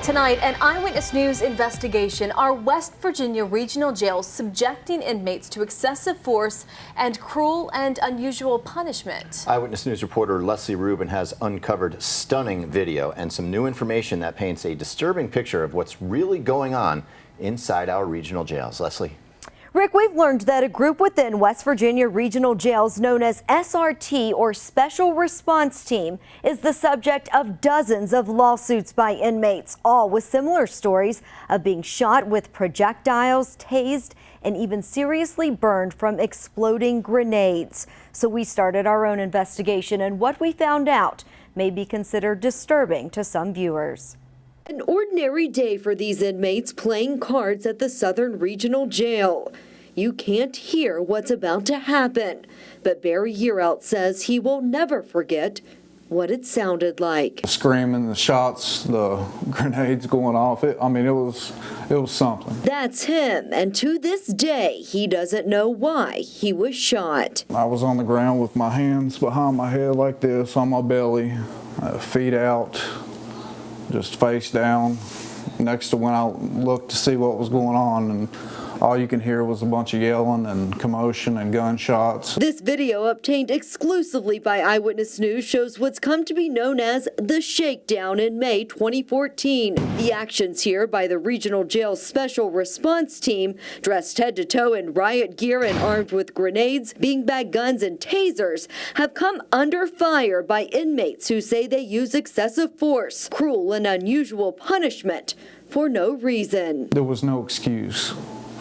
Tonight, an Eyewitness News investigation. Are West Virginia regional jails subjecting inmates to excessive force and cruel and unusual punishment? Eyewitness News reporter Leslie Rubin has uncovered stunning video and some new information that paints a disturbing picture of what's really going on inside our regional jails. Leslie. Rick, we've learned that a group within West Virginia regional jails known as SRT, or Special Response Team, is the subject of dozens of lawsuits by inmates, all with similar stories of being shot with projectiles, tased, and even seriously burned from exploding grenades. So we started our own investigation, and what we found out may be considered disturbing to some viewers. An ordinary day for these inmates playing cards at the Southern Regional Jail. You can't hear what's about to happen, but Barry Yearout says he will never forget what it sounded like. The screaming, the shots, the grenades going off, it was something. That's him, and to this day, he doesn't know why he was shot. I was on the ground with my hands behind my head like this, on my belly, feet out, just face down, next to when I looked to see what was going on, and all you can hear was a bunch of yelling and commotion and gunshots. This video, obtained exclusively by Eyewitness News, shows what's come to be known as the Shakedown in May 2014. The actions here by the Regional Jail's Special Response Team, dressed head to toe in riot gear and armed with grenades, beanbag guns, and tasers, have come under fire by inmates who say they use excessive force, cruel and unusual punishment for no reason. There was no excuse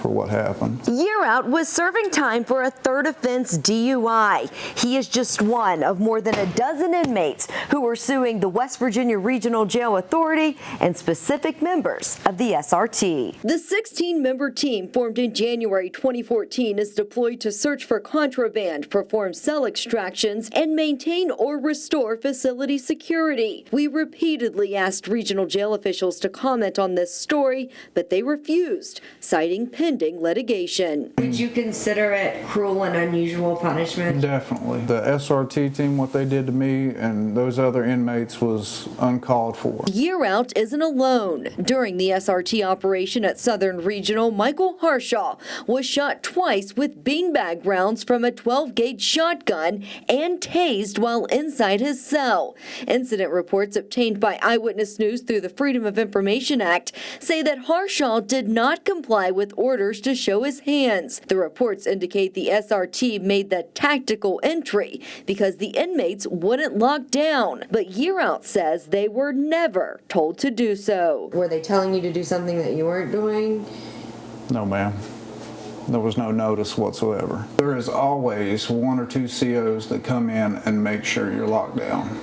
for what happened. Yearout was serving time for a third offense DUI. He is just one of more than a dozen inmates who are suing the West Virginia Regional Jail Authority and specific members of the SRT. The 16-member team formed in January 2014 is deployed to search for contraband, perform cell extractions, and maintain or restore facility security. We repeatedly asked regional jail officials to comment on this story, but they refused, citing pending litigation. Would you consider it cruel and unusual punishment? Definitely. The SRT team, what they did to me and those other inmates was uncalled for. Yearout isn't alone. During the SRT operation at Southern Regional, Michael Harshaw was shot twice with beanbag rounds from a 12-gauge shotgun and tased while inside his cell. Incident reports obtained by Eyewitness News through the Freedom of Information Act say that Harshaw did not comply with orders to show his hands. The reports indicate the SRT made the tactical entry because the inmates wouldn't lock down. But Yearout says they were never told to do so. Were they telling you to do something that you weren't doing? No, ma'am. There was no notice whatsoever. There is always one or two COs that come in and make sure you're locked down.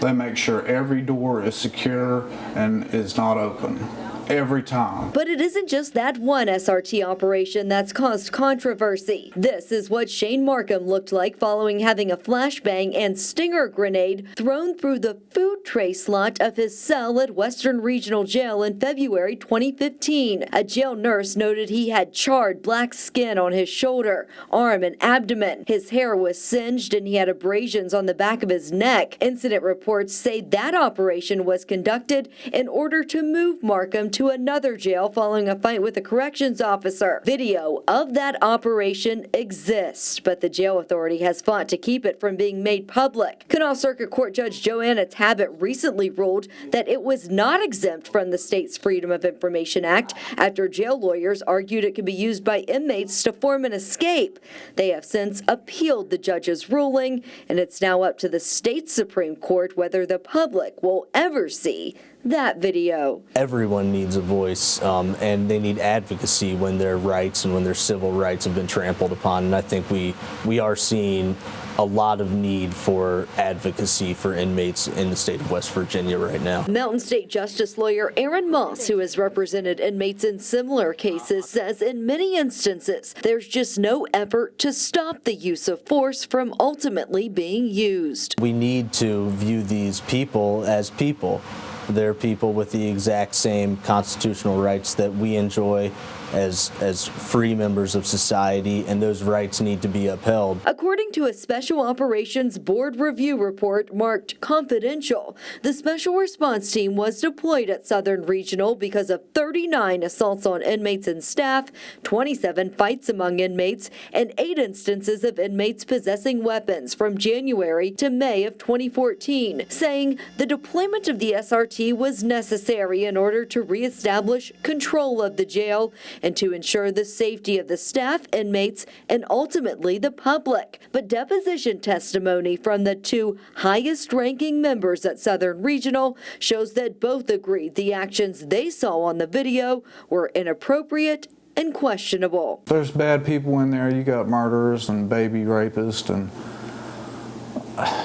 They make sure every door is secure and is not open. Every time. But it isn't just that one SRT operation that's caused controversy. This is what Shane Markham looked like following having a flashbang and stinger grenade thrown through the food tray slot of his cell at Western Regional Jail in February 2015. A jail nurse noted he had charred black skin on his shoulder, arm, and abdomen. His hair was singed and he had abrasions on the back of his neck. Incident reports say that operation was conducted in order to move Markham to another jail following a fight with a corrections officer. Video of that operation exists, but the jail authority has fought to keep it from being made public. Kanawha Circuit Court Judge Joanna Tabbitt recently ruled that it was not exempt from the state's Freedom of Information Act after jail lawyers argued it could be used by inmates to form an escape. They have since appealed the judge's ruling, and it's now up to the state Supreme Court whether the public will ever see that video. Everyone needs a voice, and they need advocacy when their rights and when their civil rights have been trampled upon. And I think we are seeing a lot of need for advocacy for inmates in the state of West Virginia right now. Mountain State Justice lawyer Aaron Moss, who has represented inmates in similar cases, says in many instances there's just no effort to stop the use of force from ultimately being used. We need to view these people as people. They're people with the exact same constitutional rights that we enjoy as free members of society, and those rights need to be upheld. According to a Special Operations Board review report marked confidential, the Special Response Team was deployed at Southern Regional because of 39 assaults on inmates and staff, 27 fights among inmates, and 8 instances of inmates possessing weapons from January to May of 2014, saying the deployment of the SRT was necessary in order to reestablish control of the jail and to ensure the safety of the staff, inmates, and ultimately the public. But deposition testimony from the 2 highest-ranking members at Southern Regional shows that both agreed the actions they saw on the video were inappropriate and questionable. There's bad people in there. You got murderers and baby rapists, and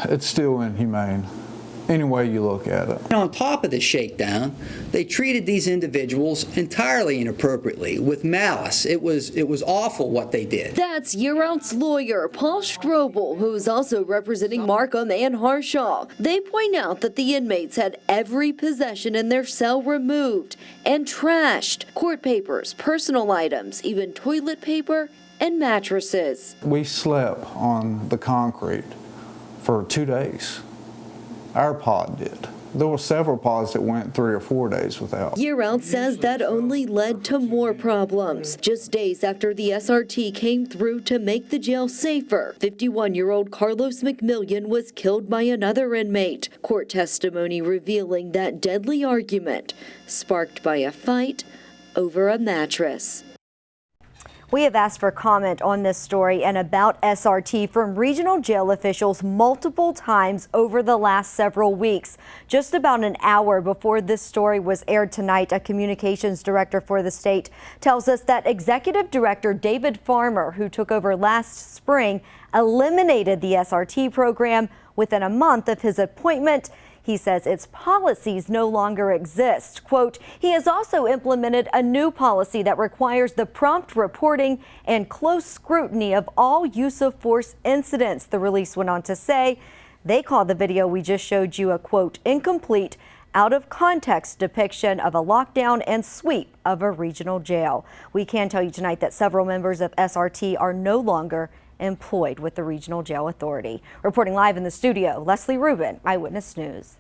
it's still inhumane. Any way you look at it. And on top of the shakedown, they treated these individuals entirely inappropriately, with malice. It was awful what they did. That's year-out's lawyer, Paul Strobel, who is also representing Markham and Harshaw. They point out that the inmates had every possession in their cell removed and trashed. Court papers, personal items, even toilet paper and mattresses. We slept on the concrete for 2 days. Our pod did. There were several pods that went 3 or 4 days without. Year-Out says that only led to more problems. Just days after the SRT came through to make the jail safer, 51-year-old Carlos McMillian was killed by another inmate. Court testimony revealing that deadly argument sparked by a fight over a mattress. We have asked for comment on this story and about SRT from regional jail officials multiple times over the last several weeks. Just about an hour before this story was aired tonight, a communications director for the state tells us that Executive Director David Farmer, who took over last spring, eliminated the SRT program within a month of his appointment. He says its policies no longer exist. Quote, he has also implemented a new policy that requires the prompt reporting and close scrutiny of all use of force incidents, the release went on to say. They call the video we just showed you a, quote, incomplete, out of context depiction of a lockdown and sweep of a regional jail. We can tell you tonight that several members of SRT are no longer employed with the Regional Jail Authority. Reporting live in the studio, Leslie Rubin, Eyewitness News.